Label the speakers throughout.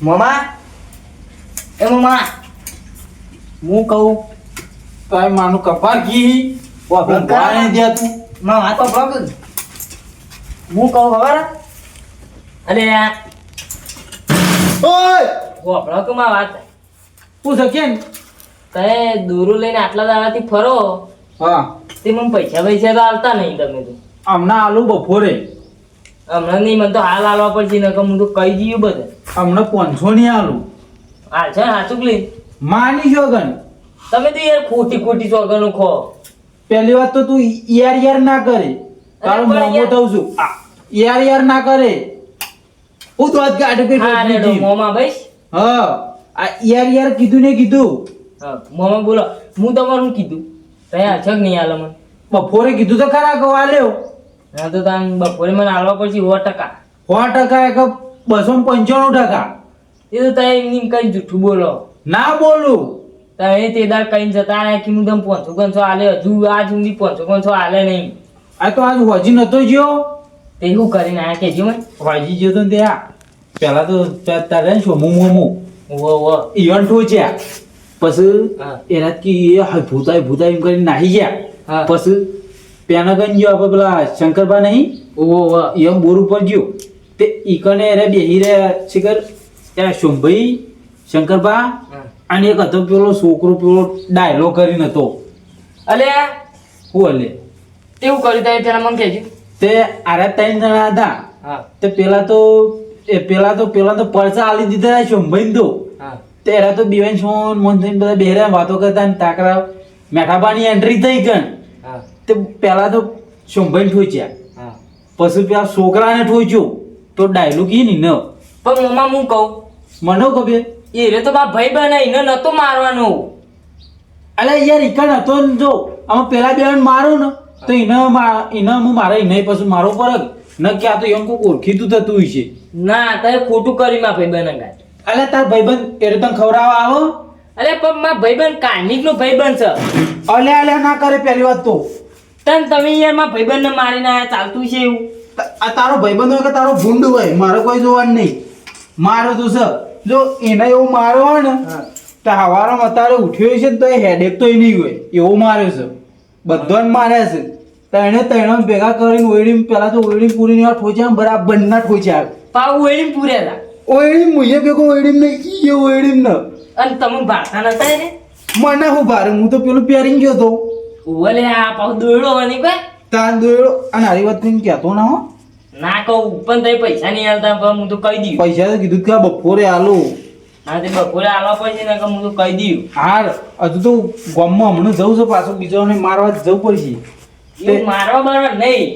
Speaker 1: મામા એ મામા
Speaker 2: હું કહું તારે માનું કપાર કી વાપરે ગાને દે તું
Speaker 1: માં વાત તો બ્લોક હું કહું ખબર અલે
Speaker 2: ઓય
Speaker 1: બ્લોક માં વાત
Speaker 2: પૂછ કેમ
Speaker 1: તે દૂરો લઈને આટલા દાડાથી ફરો
Speaker 2: હા
Speaker 1: તે મને પૈસા પૈસા તો આવતા નહીં તમે તો
Speaker 2: હમણાં આલુ બપોરે
Speaker 1: હમણાં નહીં મને તો હાલ હાલવા પડશે ને કે હું તો કહી દઉં બધે
Speaker 2: હમણાં 500 ની આલુ
Speaker 1: હાલ છે હાચુક લઈ
Speaker 2: માની જોગન
Speaker 1: તમે તો યાર ખોટી ખોટી ચોગનું ખો
Speaker 2: પહેલી વાત તો તું યાર ના કરે તારો
Speaker 1: પણ
Speaker 2: મોમો
Speaker 1: યાર-
Speaker 2: થઉં છું યાર ના કરે હું તો આજ ગાડી પે
Speaker 1: હા રેડો મોમા ભાઈ
Speaker 2: હા આ યાર કીધું ને કીધું
Speaker 1: હા મોમા બોલો હું તમારું કીધું તૈયાર છે કે નહીં હાલ મને
Speaker 2: બપોરે કીધું તો ખરા કહો આલ્યો
Speaker 1: હા તો તાન બપોરે મને હાલવા પડશે 100%.
Speaker 2: 100% એક 295%.
Speaker 1: એ તો તમે એમની કઈ જૂઠું બોલો
Speaker 2: ના બોલું
Speaker 1: તમે તે દાર કઈ જતા રહ્યા કે હું તમે 500 હાલે હજુ આજ સુધી 500 હાલે નહીં
Speaker 2: આ તો આજ હોજી નતો જ્યો
Speaker 1: તે શું કરીને આયા કેજો મને
Speaker 2: હોજી જ્યો તો ને તે આ પેલા તો તારે શું મોમો
Speaker 1: વો
Speaker 2: ઈવન ઠોચ્યા પછી
Speaker 1: હા.
Speaker 2: એના કી ભૂતા એમ કરીને નાહી ગયા
Speaker 1: હા.
Speaker 2: પછી પેના કઈ ગયો આપણે પેલા શંકરબા નહીં
Speaker 1: વો
Speaker 2: એમ બોર ઉપર ગયો તે ઈકને એને બેહી રહ્યા શિખર ત્યાં શોભાઈ શંકરબા અને એક હતો પેલો છોકરો પેલો ડાયલોગ કરીને હતો
Speaker 1: અલે
Speaker 2: હું અલે
Speaker 1: તેવું કર્યું તમે પેલા મને કહેજો
Speaker 2: તે આરા 3 જણા હતા
Speaker 1: હા
Speaker 2: તે પેલા તો પરચા આલી દીધા શોભાઈ તો
Speaker 1: હા
Speaker 2: તે એરા તો બીવાન સોન મોન થઈને બધા બેહરા વાતો કરતા ને તાકરા મેઠાબાની એન્ટ્રી થઈ ગઈ
Speaker 1: હા
Speaker 2: તે પેલા તો શોભાઈ ઠોચ્યા
Speaker 1: હા
Speaker 2: પછી પેલા છોકરાને ઠોચ્યો તો ડાયલોગ ઈ ની ન
Speaker 1: પણ મમ્મા હું કહું
Speaker 2: મને ખબર
Speaker 1: એ રે તો મારા ભાઈ બનાવીને નતો મારવાનો
Speaker 2: અલે યાર ઈકણ હતો ને જો આમાં પેલા બેન મારો ને તો એને હું મારે એને પછી મારો પરગ ન કે આ તો એમ કોઈ ઓળખીતું થતું છે
Speaker 1: ના તમે ખોટું કરી મારા ભાઈ બનાવી
Speaker 2: અલે તાર ભાઈબંધ એટલે તને ખવડાવવા આવો
Speaker 1: અરે પણ મારા ભાઈબંધ કાર્નિક નો ભાઈબંધ છે
Speaker 2: અલે ના કરે પહેલી વાત તો
Speaker 1: તમે યાર મારા ભાઈબંધ ને મારીને આયા ચાલતું છે એવું
Speaker 2: આ તારો ભાઈબંધ હોય કે તારો ભૂંડ હોય મારો કોઈ જોવાનું નહીં મારો તો સર જો એને એવું મારો હોય ને તો હવારમાં અત્યારે ઉઠ્યો છે ને તો એ હેડેક તો નહીં હોય એવો માર્યો છે બધાને માર્યા છે ત્રણે ભેગા કરીને ઓયડી પેલા તો ઓયડી પૂરીને એવા ઠોચ્યા બરાબર ના ઠોચ્યા
Speaker 1: પાવ વેડી પૂર્યા હતા
Speaker 2: ઓયડી મુએ ભેગો ઓયડી નહીં ઈ ઓયડી ન
Speaker 1: અને તમે ભાગતા નતા ને
Speaker 2: મને હું ભારે હું તો પેલું પહેરીને ગયો તો
Speaker 1: ઓલે આ પાવ દોડ્યો અને કોઈ
Speaker 2: તાન દોયડો અને હારી વાત કઈ કહેતો ના હો
Speaker 1: ના કહું પણ તમે પૈસા નહીં આલતા પણ હું તો કહી દઉં
Speaker 2: પૈસા તો કીધું કે આ બપોરે આલો
Speaker 1: હા તે બપોરે આલવા પડશે ને કે હું તો કહી દઉં
Speaker 2: હાર હજુ તો ગામમાં હમણાં જવું છે પાછું બીજાને મારવા જવું પડશે
Speaker 1: એવું મારવા બરાબર નહીં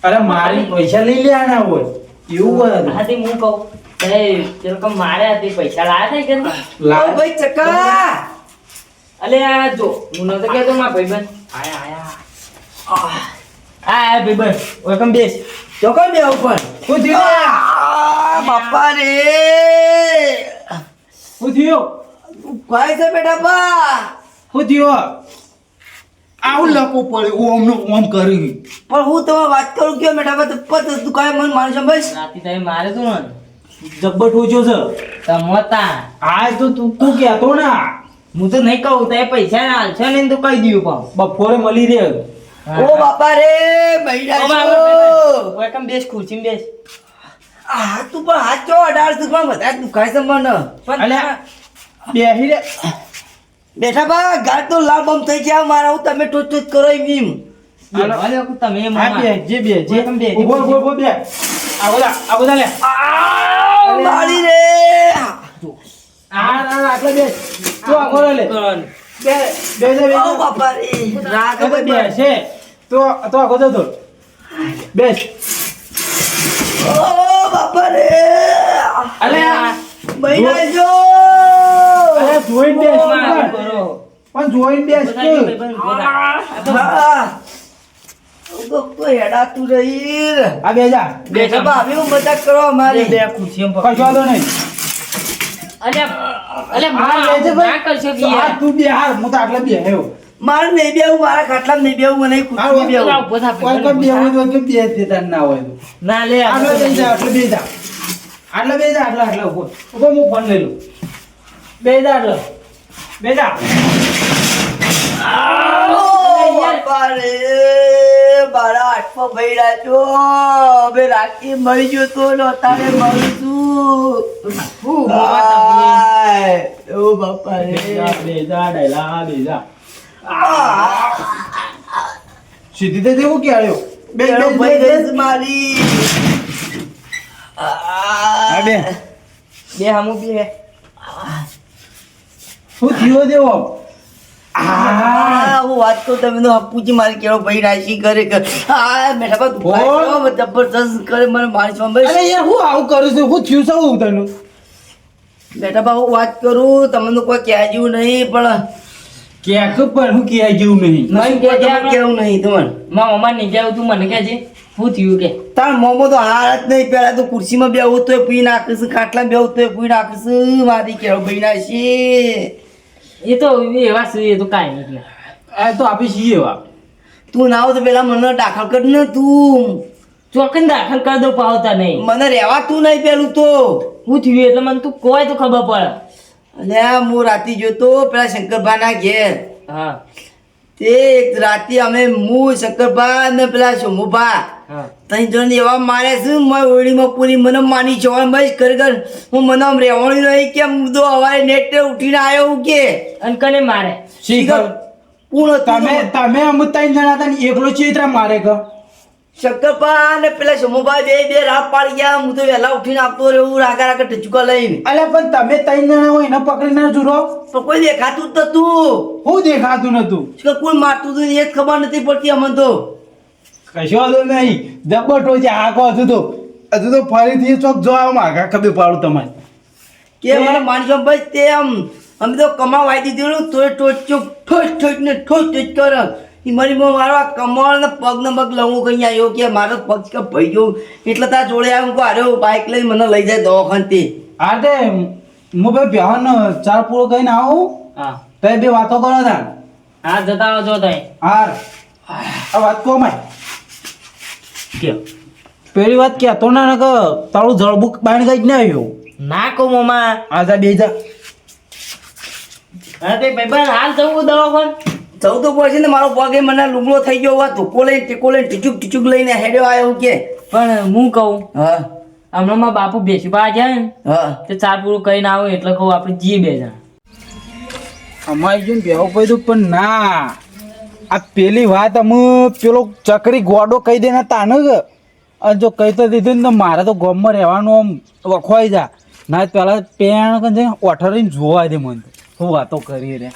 Speaker 2: અરે મારી પૈસા લઈ લે ના હોય એવું હોય
Speaker 1: હા તે હું કહું તે લોકો માર્યા તે પૈસા લાયા છે કે
Speaker 2: લાવ
Speaker 3: ભાઈ ચકા
Speaker 1: અલે આ જો હું નતો કહેતો મારા ભાઈબંધ આયા ભાઈબંધ વેલકમ બેસ
Speaker 3: ચોકન બે ઉપર
Speaker 2: શું થયું
Speaker 3: બાપા રે
Speaker 2: શું થયું
Speaker 3: કાય છે બેટા બા
Speaker 2: શું થયું આવું લખો પડ્યું ઓમ નો ઓમ કરી
Speaker 3: પણ હું તમે વાત કરું કે બેટા બા તપત તું કાય મન માન સંભાઈ
Speaker 1: રાતી તમે મારે તું ને
Speaker 2: જબ્બર ઠોચ્યો છે
Speaker 1: તમોતા
Speaker 2: આ તો તું કહેતો ના
Speaker 1: હું તો નહીં કહું તે પૈસા ના હાલ છે ને તો કહી દઉં પણ
Speaker 2: બપોરે મળી રે
Speaker 3: ઓ બાપા રે બૈડા છો
Speaker 1: વેલકમ બેસ ખુરશી બેસ
Speaker 3: આ તું પણ હાથ ચો અડાડ તું પણ બધા દુખાય છે મન
Speaker 1: પણ
Speaker 2: બેહી રે
Speaker 3: બેઠા બા ગાડ તો લાલ બમ થઈ ગયા મારા હું તમે ટોચ ટોચ કરો એમ
Speaker 1: તમે
Speaker 2: આ બે જે
Speaker 1: વેલકમ બે
Speaker 2: ઉભો બે આવો લે
Speaker 3: મારી રે
Speaker 2: આટલે બે તો આગો લે બે
Speaker 3: ઓ બાપા રે રાગ
Speaker 2: બે છે તો આગો જતો બેસ
Speaker 3: ઓ બાપા રે
Speaker 2: અલે
Speaker 3: બૈડા છો
Speaker 2: અરે જોઈન બેસ
Speaker 1: કરો
Speaker 2: પણ જોઈન બેસ
Speaker 3: હા તો હેડા તું રહી
Speaker 2: આ બે જા
Speaker 3: બેઠા બા આવી હું મજાક કરવા મારી
Speaker 1: બે ખુરશીઓ
Speaker 2: કશો વાંધો નહીં
Speaker 1: અલે
Speaker 2: આ લેજે
Speaker 1: ના
Speaker 2: ભાઈ
Speaker 1: કરશો કે
Speaker 2: તો આ
Speaker 1: યાર
Speaker 2: તું બે હાર હું તો આટલે બે હેવ
Speaker 3: મારે નહીં બેવું મારા ખાટલામાં નહીં બેવું મને ખુશી નહીં બેવું
Speaker 1: ઉભો થા
Speaker 2: કોઈ કમ બે હોય તો કે બે દેતા ના હોય તો
Speaker 1: ના લે
Speaker 2: આનો લઈ જા એટલે બે જા આટલા બે જા આટલા ઉપર હું ફોન લઈ લઉં બે જા આટલા બે જા
Speaker 3: બાપા રે મારા હાથમાં ભર્યા છો હવે રાતે મળી ગયો તો તારે મરું છું ઓ બાપા રે
Speaker 2: બે જા ડાયલા બે જા સીધી તે દેવું કે આવ્યો બે
Speaker 3: મારી
Speaker 2: બે
Speaker 3: બે હમું બે
Speaker 2: શું થયો દેવો
Speaker 3: હું વાત કરું તમે તો હપુજી મારી કેવો ભાઈ રાશી કરે કે મેઠા પર જબરદસ્ત કરે મને મારી સાંભળે
Speaker 2: અરે યાર હું આવું કરું છું હું થયું છું તને
Speaker 3: બેટા બા હું વાત કરું તમને કોઈ કહેજ્યું નહીં પણ
Speaker 2: ક્યાંક પણ હું ક્યાંય જેવું નહીં
Speaker 3: કેવું નહીં તમને
Speaker 1: મારા મમ્મા નહીં જાવ તું મને કહેજે શું થયું કે
Speaker 3: તાર મોમો તો હાર જ નહીં પેલા તો ખુરશીમાં બેવું તોય પી નાખીશ ખાટલા બેવું તોય પી નાખીશ મારી કેવો ભાઈ નાશી
Speaker 1: એ તો એવા છે એ તો કાંઈ નથી
Speaker 2: આ તો આપી છીએ એવા
Speaker 3: તું ના આવો તો પેલા મને દાખલ કર ને તું
Speaker 1: ચોકન દાખલ કરી દો પાવતા નહીં
Speaker 3: મને રહેવા તું નહીં પેલું તો
Speaker 1: શું થયું એટલે મને તું કોઈ તો ખબર પડે
Speaker 3: અને હું રાતે જોતો પેલા શંકરભાના ઘેર
Speaker 1: હા
Speaker 3: તે એક રાતે અમે હું શંકરભા ને પેલા સોમુભા
Speaker 1: હા
Speaker 3: તઈ જણ એવા મારે છે મેં ઓળીમાં પૂરી મને માની છો બસ ખરેખર હું મને આમ રહેવાનું નહીં કે મુદ્દો હવારે નેટ ઉઠીને આવ્યો હું કે
Speaker 1: અને કને મારે
Speaker 2: શીખર
Speaker 3: પૂર્ણ
Speaker 2: તમે તમે અમુક ત્રણ જણા હતા ને એકલો ચિત્રા મારે કે
Speaker 3: શંકરભા ને પેલા સોમુભા બે રાત પાડી ગયા હું તો વહેલા ઉઠીને આપતો રહ્યો રાગા રાગા ટચુકા લઈને
Speaker 2: અલ્યા પણ તમે ત્રણ જણા હોય એને પકડીને જુરો
Speaker 3: પણ કોઈ દેખાતું જ નતું
Speaker 2: હું દેખાતું નતું
Speaker 3: કે કોણ મારતું હતું એ જ ખબર નથી પડતી અમને તો
Speaker 2: કશો વાંધો નહીં જબરટો છે આખો હજુ તો ફરીથી ચોક જો આવો માગા ખબર પાડું તમારે
Speaker 3: કે મને માની છો ભાઈ તે આમ અમે તો કમાવાઈ દીધું તોય ટોચ ઠોચ ને ઠોચ કર ઈ મારી મારો કમળ ને પગ ને પગ લઉં કઈ આવ્યો કે મારો પગ કે ભાઈ ગયો એટલે તાર જોડે આવ્યો હું હાર્યો બાઇક લઈ મને લઈ જાય દવાખાનથી
Speaker 2: હા તે હું ભાઈ બહેન ચાર પૂરો કહીને આવું
Speaker 1: હા
Speaker 2: તો બે વાતો કરો તા
Speaker 1: હા જતા આવજો તઈ
Speaker 2: હાર આ વાત કહો માય
Speaker 1: કે
Speaker 2: પેલી વાત કહેતો ના ને કે તારું જળબુક બાણ ગઈ જ ને આવ્યો
Speaker 1: ના કહું મમ્મા
Speaker 2: આજા બે જા
Speaker 1: હા તે ભાઈ હાલ જવું દવાખાન
Speaker 3: જવું તો પડશે ને મારો પગ એ મને લુગડો થઈ ગયો હોવા ટીકો લઈને ટીચુક લઈને હેડ્યો આવ્યો કે
Speaker 1: પણ હું કહું
Speaker 3: હા
Speaker 1: હમણાં મારા બાપુ બેસી પા જાય ને
Speaker 3: હા
Speaker 1: તે ચાર પૂરું કહીને આવો એટલે કહું આપણે જઈએ બે જણા
Speaker 2: અમારી જોઈને બેહો પૈદું પણ ના આ પેલી વાત અમે પેલો ચકરી ગોડો કહી દેના તાને કે અને જો કહી તો દીધું ને તો મારે તો ગામમાં રહેવાનું આમ વખવાઈ જા ના પેલા પેણ કે જઈને ઓઠરીને જોવા દે મને શું વાતો કરી રે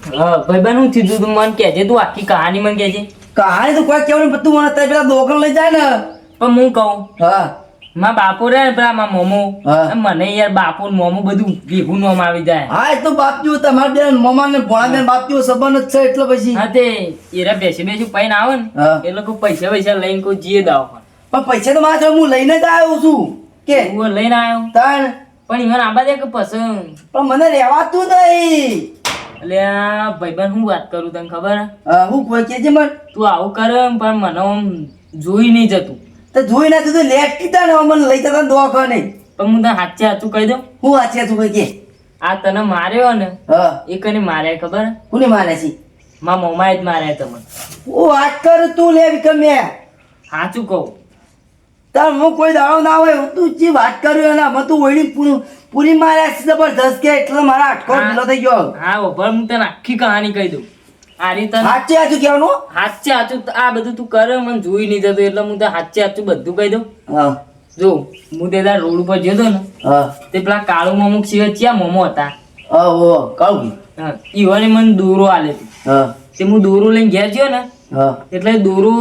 Speaker 1: હા ભાઈબંધ હું થયું તું મને કહેજે તું આખી કહાની મને કહેજે
Speaker 3: કહાની તો કોઈ કેવું બધું મને અત્યારે પેલા દોકન લઈ જાય ને
Speaker 1: પણ હું કહું
Speaker 3: હા
Speaker 1: મારા બાપુ રે ને પેલા મારા મોમો
Speaker 3: હા.
Speaker 1: મને યાર બાપુ ને મોમો બધું ભેગું નોમ આવી જાય
Speaker 3: હા એ તો બાપ જેવું તમારે બેન મમા ને ભોણા બેન બાપ જેવો સંબંધ જ છે એટલે પછી
Speaker 1: હા તે એરા બેસી પૈન આવે ને
Speaker 3: હા.
Speaker 1: એટલે કોઈ પૈસા લઈને કોઈ જીએ દાવ
Speaker 3: પણ પૈસા તો મારા જોડે હું લઈને જ આવ્યો છું કે
Speaker 1: હું લઈને આવ્યો
Speaker 3: તાણ
Speaker 1: પણ ઈવન આબા દે કે પસંદ
Speaker 3: પણ મને રહેવાતું નહીં
Speaker 1: એટલે આ ભાઈબંધ હું વાત કરું તને ખબર હે?
Speaker 3: હું કોઈ કે છે મને
Speaker 1: તું આવું કરે પણ મને આમ જોઈ નહીં જતું
Speaker 3: તો જોઈ ના તું લેટ કીધા ને મને લઈ જતા દવાખાને
Speaker 1: પણ હું તને સાચે સાચું કહી દઉં
Speaker 3: હું વાંચ્યા તું કઈ કે
Speaker 1: આ તને માર્યો ને
Speaker 3: હા
Speaker 1: એ કને માર્યા ખબર હે?
Speaker 3: કોને મારે છે
Speaker 1: મારા મોમાએ જ માર્યા તમને
Speaker 3: હું વાત કરું તું લે વિક્રમ મેં
Speaker 1: સાચું કહું
Speaker 3: તાર હું કોઈ દાડો ના હોય તું જે વાત કર્યો એના અમે તું ઓળી પૂરી માર્યા છે જબરદસ્ત કે એટલે મારા અટકો ઢીલો થઈ ગયો
Speaker 1: હા પણ હું તને આખી કહાની કહી દઉં આ રીતે
Speaker 3: સાચે સાચું કહેવાનું
Speaker 1: સાચે સાચું આ બધું તું કરે મને જોઈ નહીં જતું એટલે હું તને સાચે સાચું બધું કહી દઉં
Speaker 3: હા
Speaker 1: જો હું તે તારા રોડ ઉપર ગયો તો ને
Speaker 3: હા
Speaker 1: તે પેલા કાળુ મોમો સિવાય ક્યાં મોમો હતા
Speaker 3: હા ઓ કાળું
Speaker 1: હા ઈવાને મને દોરો આલે હતી
Speaker 3: હા
Speaker 1: તે હું દોરો લઈને ઘેર ગયો ને
Speaker 3: હા
Speaker 1: એટલે દોરો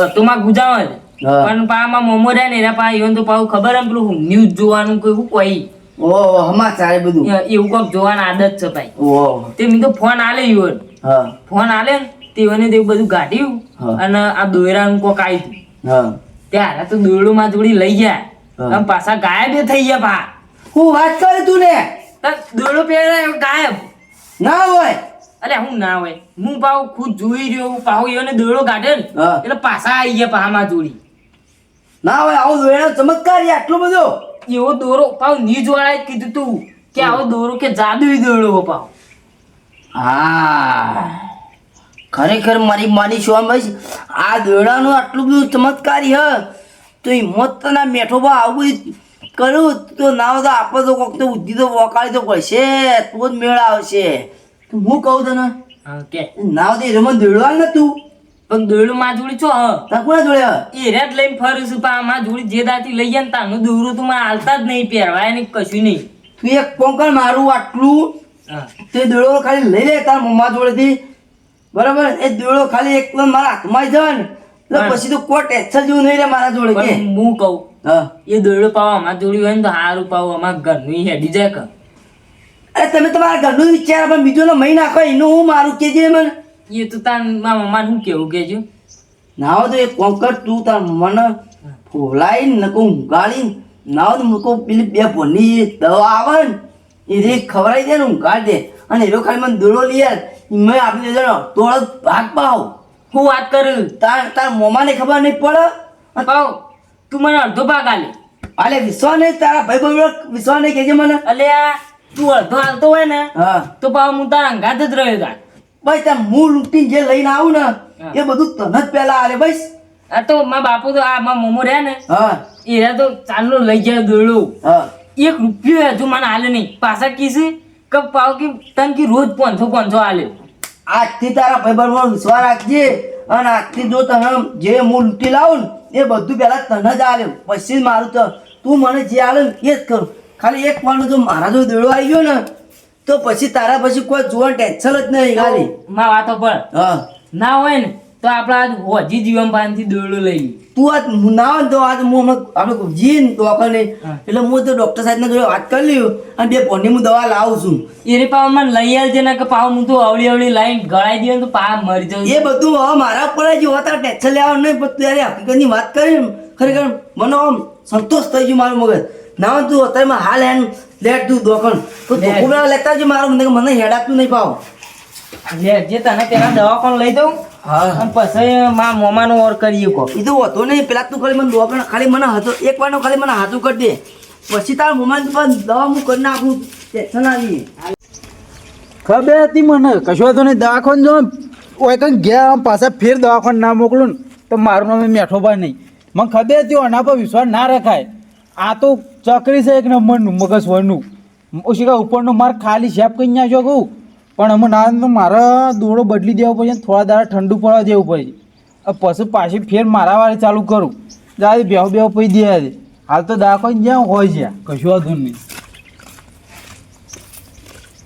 Speaker 1: તો માં ગુજાવે છે
Speaker 3: હા.
Speaker 1: પણ પામાં મોમો રહ્યા ને એના પા ઈવન તો પાછું ખબર એમ પેલું ન્યૂઝ જોવાનું કોઈ
Speaker 3: ઓ સમાચાર એ બધું
Speaker 1: એવું કોઈક જોવાની આદત છે ભાઈ
Speaker 3: ઓ
Speaker 1: તે મેં તો ફોન આલે ઈવન
Speaker 3: હા
Speaker 1: ફોન આલે ને તેઓને તેવું બધું કાઢ્યું
Speaker 3: હા.
Speaker 1: અને આ દોયરાનું કોક આવ્યું
Speaker 3: હા
Speaker 1: ત્યારે તો દોયડું માં જોડી લઈ ગયા
Speaker 3: હા.
Speaker 1: અને પાછા ગાયબ એ થઈ ગયા પા
Speaker 3: હું વાત કરી તું ને
Speaker 1: દોયડો પહેર્યો ગાયબ
Speaker 3: ના હોય
Speaker 1: અરે હું ના હોય હું પાછું ખુદ જોઈ રહ્યો પાછું એને દોયડો કાઢે ને
Speaker 3: હા.
Speaker 1: એટલે પાછા આવી ગયા પામાં જોડી
Speaker 3: ના હોય આવો દોયડો ચમત્કાર યાર, આટલો બધો
Speaker 1: એવો દોરો પાવ નીજ વાળાએ કીધું તું કે આવો દોરો કે જાદુઈ દોરો પાવ.
Speaker 3: હા ખરેખર મારી માની શું ભાઈ આ દોયડાનું આટલું બધું ચમત્કારી હ તો હિંમત તો ના મેઠો બા આવું બધું કરું તો ના હોય તો આપણે તો કોક તો બુદ્ધિ તો વકાળી તો પડશે તો જ મેળ આવશે. તો હું કહું તને
Speaker 1: હા કે
Speaker 3: ના હોય તો રમત દોડવા ને તું
Speaker 1: પણ દોયડું માં જોડી છો હ
Speaker 3: તાર કોને જોડ્યા
Speaker 1: એ રેટ લઈને ફરું છું પણ માં જોડી જે દાથી લઈ જાય ને તાનું દોરું તો માં હાલતા જ નહીં, પહેરવાય ને કશું નહીં.
Speaker 3: તું એક પોંકળ મારું આટલું
Speaker 1: હા
Speaker 3: તે દોડો ખાલી લઈ લે તાર મમ્મા જોડેથી બરાબર. એ દોડો ખાલી એક તો મારા હાથમાં જ ને એટલે પછી તો કોઈ ટેન્શન જેવું નહીં રે મારા જોડે કે
Speaker 1: પણ હું કહું
Speaker 3: હા
Speaker 1: એ દોયડો પાવ અમાર જોડી હોય ને તો સારું પાવ અમાર ઘરનું હેડી જાય કે.
Speaker 3: અરે તમે તમારા ઘરનું વિચાર પણ બીજો ને મહી નાખો એનું હું મારું કેજે મને
Speaker 1: એ તો તાર મારા મમ્માને શું કેવું કેજો.
Speaker 3: ના હોય તો એક કોંકર તું તાર મને ફોલાઈ ને ઊંઘાડી ના હોય તો મૂકો પેલી બે ભોની દવા આવે ને એ રે ખવડાવી દે ને ઊંઘાડી દે અને એનો ખાલી મને દોડો લઈ યાર મેં આપી દેજો તોડ ભાગ પાવ
Speaker 1: હું વાત કરું
Speaker 3: તાર મોમાને ખબર નહીં પડે
Speaker 1: પાવ તું મને અડધો ભાગ આલે.
Speaker 3: અલે વિશ્વાસ નહીં તારા ભાઈ ભાઈ વિશ્વાસ નહીં કેજે મને
Speaker 1: અલ્યા તું અડધો હાલતો હોય ને
Speaker 3: હા
Speaker 1: તો પાવ હું તારા અંગાત જ રહ્યો તાર.
Speaker 3: ભાઈ તાર હું લૂંટીને જે લઈને આવું ને એ બધું તને જ પહેલા આલે બસ.
Speaker 1: આ તો મારા બાપુ તો આ મારા મોમો રહ્યા ને
Speaker 3: હા
Speaker 1: એ તો ચાંદલો લઈ જાય દોયડો
Speaker 3: હા
Speaker 1: 1 રૂપિયો હજુ મને હાલે નહીં. પાછા કીધું કે પાવ કે તન કે રોજ 500 હાલે.
Speaker 3: આજથી તારા ભાઈ બહેન વિશ્વાસ રાખજે અને આજથી જો તને જે હું લૂંટી લાવું ને એ બધું પહેલા તને જ આલે પછી જ મારું તો તું મને જે આલે ને એ જ કરું. ખાલી એક વાર જો મારા જો દોડો આવી ગયો ને તો પછી તારા પછી કોઈ જોવાનું ટેન્શન જ નહીં ખાલી.
Speaker 1: માં વાતો પર
Speaker 3: હા
Speaker 1: ના હોય ને તો આપણે આજ હોજી જીવન પાનથી દોયડો લઈ લઈએ.
Speaker 3: તું આજ ના હોય ને તો આજ હું હમણાં આપણે જીન દવાખાને
Speaker 1: હા.
Speaker 3: એટલે હું તો ડૉક્ટર સાહેબના જોડે વાત કરી લ્યું અને બે પોની હું દવા લાવું છું.
Speaker 1: એની પાવ મને લઈ આવજે ને કે પાવ હું તો અવળી અવળી લાઈન ગળાઈ દે તો પાવ મરી જાઉં.
Speaker 3: એ બધું હવે મારા ઉપર જ હોતા ટેન્શન લેવાનું નહીં પણ તું યાર હકીકતની વાત કરી ને ખરેખર મને આમ સંતોષ થઈ ગયું મારું મગજ. ના હોય તું અત્યારે હાલ હેન લેટ તું દોકણ તો ધોકુડા લેતા જ મારું મને હેડાતું નહીં પાવ.
Speaker 1: લે જે તને તેના દવાખાને લઈ દઉં
Speaker 3: હા
Speaker 1: અને પછી મારા મોમાનો ઓર કરીએ કો.
Speaker 3: એ તો હોતો નહીં પેલા તું ખાલી મને દોકણ ખાલી મને હતો એક વાર ખાલી મને હાથું કરી દે પછી તારા મોમાને પણ દવા હું કરી નાખું ટેન્શન આવી.
Speaker 2: ખબર હતી મને કશું વાંધો નહીં. દવાખાને જો ઓય કંઈ ગયા આમ પાછા ફેર દવાખાને ના મોકલું ને તો મારું નામ મેઠોબા નહીં. મને ખબર હતી આના પર વિશ્વાસ ના રખાય. આ તો ચકરી છે એક નંબરનું મગજ વળનું ઓછી કા ઉપરનો માર ખાલી શેપ કઈ ના જો કહું પણ અમે ના તો મારે દોડો બદલી દેવો પડશે થોડા દાડા ઠંડુ પડવા દેવું પડશે. પછી પાછી ફેર મારા વાળી ચાલુ કરું જાય બેહો પછી દે હાલ તો દવાખાને જ્યાં હોય છે કશું વાંધો નહીં.